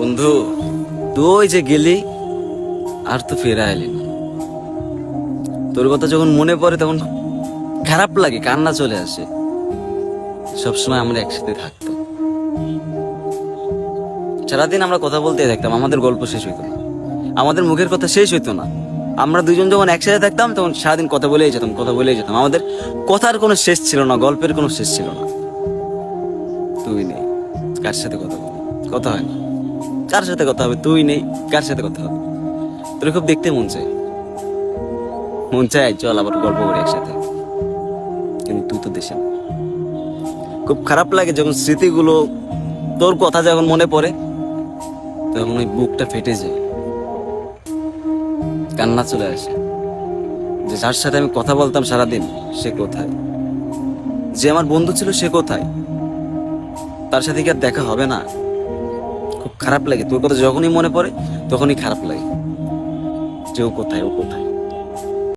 বন্ধু, তুই যে গেলি আর তো ফেরা এলি না। তোর কথা যখন মনে পড়ে তখন খারাপ লাগে, কান্না চলে আসে। সবসময় আমরা একসাথে থাকতাম, সারাদিন আমরা কথা বলতে থাকতাম, আমাদের গল্প শেষ হইতো না, আমাদের মুখের কথা শেষ হইতো না। আমরা দুজন যখন একসাথে থাকতাম তখন সারাদিন কথা বলেই যেতাম, কথা বলেই যেতাম, আমাদের কথার কোনো শেষ ছিল না, গল্পের কোনো শেষ ছিল না। তুই নেই, কার সাথে কথা বলি? কথা হয় না। কার সাথে কথা হবে? তুই নেই, কার সাথে কথা হবে? তোর খুব দেখতে মন চায়, মন চায় চল আবার গল্প করি একসাথে, কিন্তু তুই তো দেশে না। খুব খারাপ লাগে যখন স্মৃতিগুলো, তোর কথা যখন মনে পড়ে তখন ওই বুকটা ফেটে যায়, কান্না চলে আসে। যে যার সাথে আমি কথা বলতাম সারাদিন সে কোথায়? যে আমার বন্ধু ছিল সে কোথায়? তার সাথে কি আর দেখা হবে না? খুব খারাপ লাগে, তোর কথা যখনই মনে পড়ে তখনই খারাপ লাগে যে ও কোথায়, ও কোথায়।